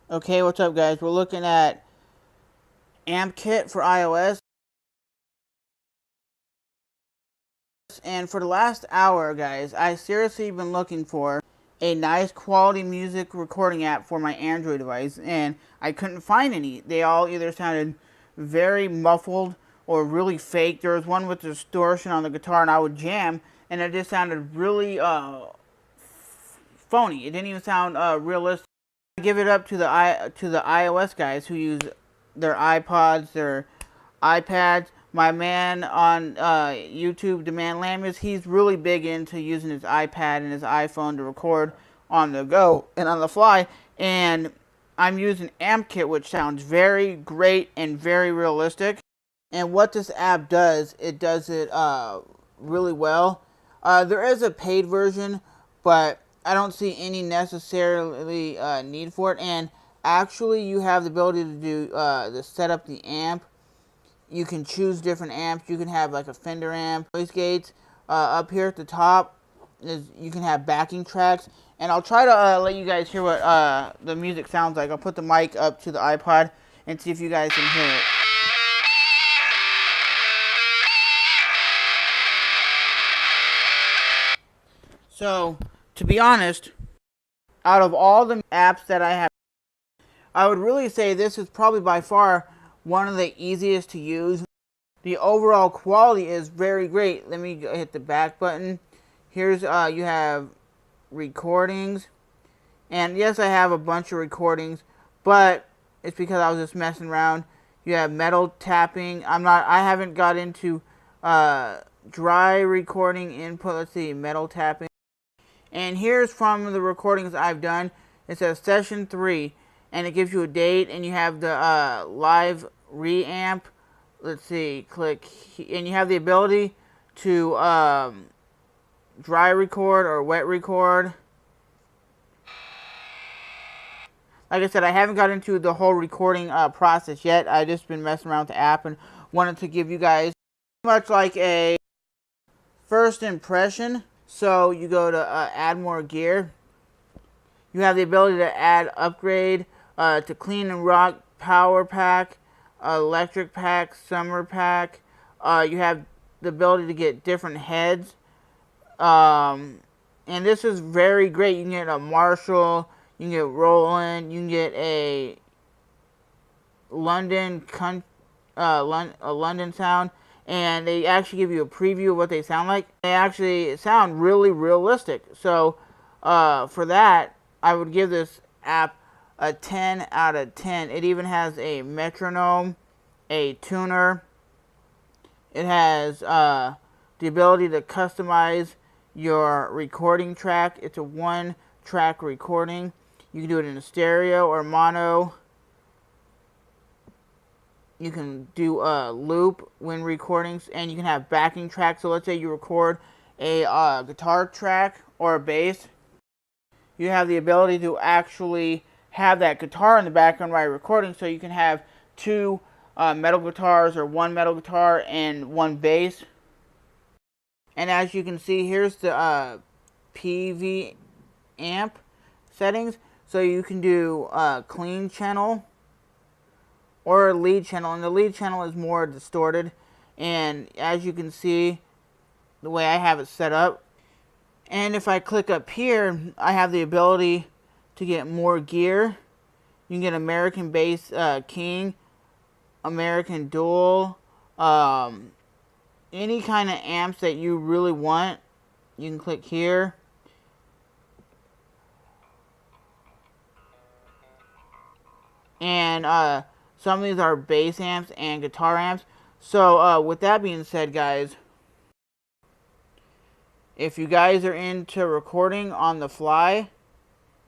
Okay, what's up guys? We're looking at Ampkit for iOS. And for the last hour, guys, I seriously been looking for a nice quality music recording app for my Android device, and I couldn't find any. They all either sounded very muffled or really fake. There was one with distortion on the guitar, and I would jam, and it just sounded really phony. It didn't even sound realistic. I give it up to the iOS guys who use their iPods, their iPads. My man on YouTube, Demand Lamus, he's really big into using his iPad and his iPhone to record on the go and on the fly. And I'm using Ampkit, which sounds very great and very realistic. And what this app does, it does it really well. There is a paid version, but I don't see any necessarily need for it. And actually, you have the ability to do to set up the amp. You can choose different amps. You can have like a Fender amp, noise gates. Up here at the top, you can have backing tracks. And I'll try to let you guys hear what the music sounds like. I'll put the mic up to the iPod and see if you guys can hear it. So, to be honest, out of all the apps that I have, I would really say this is probably by far one of the easiest to use. The overall quality is very great. Let me hit the back button. Here's you have recordings, and yes, I have a bunch of recordings, but it's because I was just messing around. You have metal tapping. I haven't got into dry recording input. Let's see, metal tapping. And here's from the recordings I've done. It says session 3, and it gives you a date, and you have the live reamp. Let's see, click, and you have the ability to dry record or wet record. Like I said, I haven't got into the whole recording process yet. I've just been messing around with the app and wanted to give you guys much like a first impression. So you go to add more gear. You have the ability to add upgrade to clean and rock, power pack, electric pack, summer pack. You have the ability to get different heads. And this is very great. You can get a Marshall, you can get Roland, you can get a London sound, and they actually give you a preview of what they sound like. They actually sound really realistic. So for that, I would give this app a 10 out of 10. It even has a metronome, a tuner. It has the ability to customize your recording track. It's a one-track recording. You can do it in a stereo or mono. You can do a loop when recordings, and you can have backing tracks. So let's say you record a guitar track or a bass. You have the ability to actually have that guitar in the background while you're recording, so you can have two metal guitars or one metal guitar and one bass. And as you can see, here's the PV amp settings. So you can do clean channel or lead channel, and the lead channel is more distorted. And as you can see, the way I have it set up, and if I click up here, I have the ability to get more gear. You can get American Bass King, American Dual, any kind of amps that you really want. You can click here. And some of these are bass amps and guitar amps. So with that being said, guys, if you guys are into recording on the fly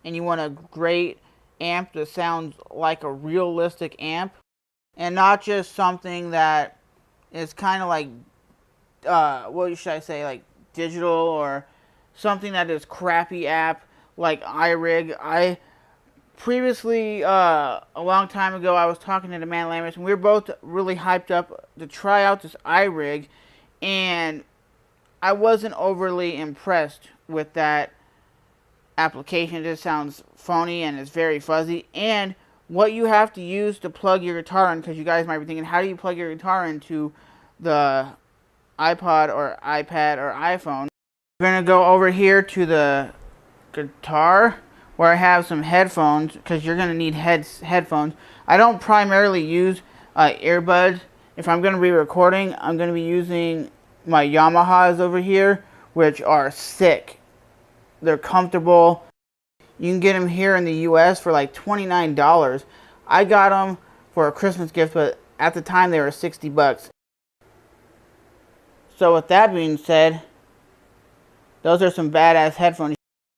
and you want a great amp that sounds like a realistic amp and not just something that is kind of like, what should I say, like digital, or something that is crappy app like iRig. I previously, a long time ago, I was talking to the man Lammers, and we were both really hyped up to try out this iRig, and I wasn't overly impressed with that application. It just sounds phony and it's very fuzzy. And what you have to use to plug your guitar in, because you guys might be thinking, how do you plug your guitar into the iPod or iPad or iPhone? We're going to go over here to the guitar where I have some headphones, because you're going to need headphones. I don't primarily use earbuds. If I'm going to be recording, I'm going to be using my Yamahas over here, which are sick. They're comfortable. You can get them here in the US for like $29. I got them for a Christmas gift, but at the time they were 60 bucks. So with that being said, those are some badass headphones.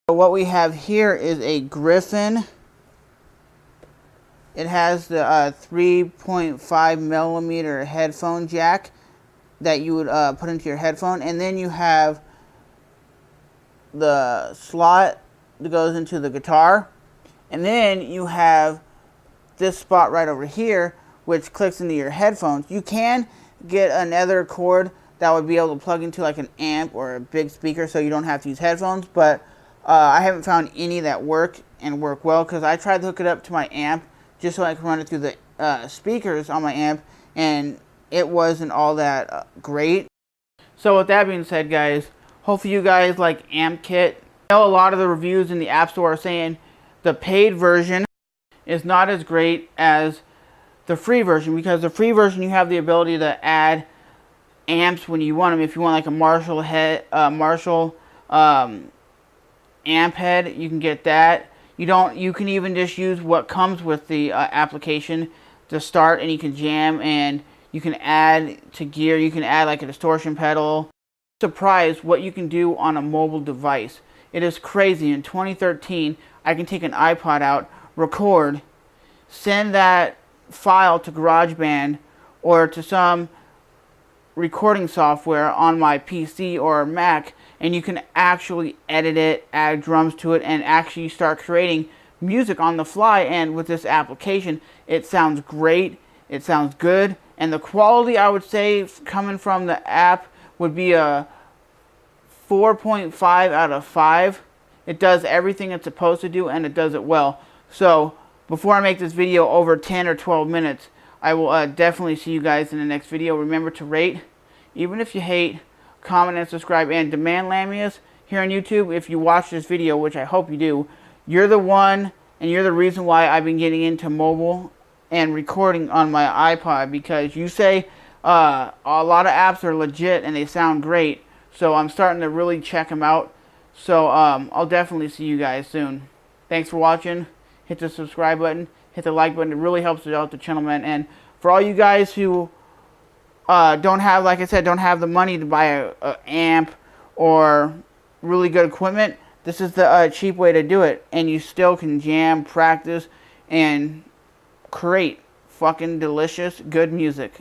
So what we have here is a Griffin. It has the 3.5 millimeter headphone jack that you would put into your headphone, and then you have the slot that goes into the guitar, and then you have this spot right over here which clicks into your headphones. You can get another cord that would be able to plug into like an amp or a big speaker, so you don't have to use headphones, but I haven't found any that work and work well, because I tried to hook it up to my amp just so I could run it through the speakers on my amp, and it wasn't all that great. So with that being said, guys, hopefully you guys like Ampkit. I know a lot of the reviews in the App Store are saying the paid version is not as great as the free version, because the free version you have the ability to add amps when you want them. If you want like a Marshall amp head, you can get that. You can even just use what comes with the application to start, and you can jam, and you can add to gear. You can add like a distortion pedal. Surprised what you can do on a mobile device. It is crazy. In 2013, I can take an iPod out, record, send that file to GarageBand or to some recording software on my PC or Mac, and you can actually edit it, add drums to it, and actually start creating music on the fly. And with this application, it sounds great, it sounds good, and the quality, I would say, coming from the app would be a 4.5 out of 5. It does everything it's supposed to do, and it does it well. So before I make this video over 10 or 12 minutes, I will definitely see you guys in the next video. Remember to rate, even if you hate, comment, and subscribe. And Demand Lamius here on YouTube, if you watch this video, which I hope you do, you're the one, and you're the reason why I've been getting into mobile and recording on my iPod, because you say a lot of apps are legit and they sound great. So I'm starting to really check them out. So I'll definitely see you guys soon. Thanks for watching. Hit the subscribe button. Hit the like button. It really helps out the channel, man. And for all you guys who don't have, like I said, don't have the money to buy a amp or really good equipment, this is the cheap way to do it. And you still can jam, practice, and create fucking delicious, good music.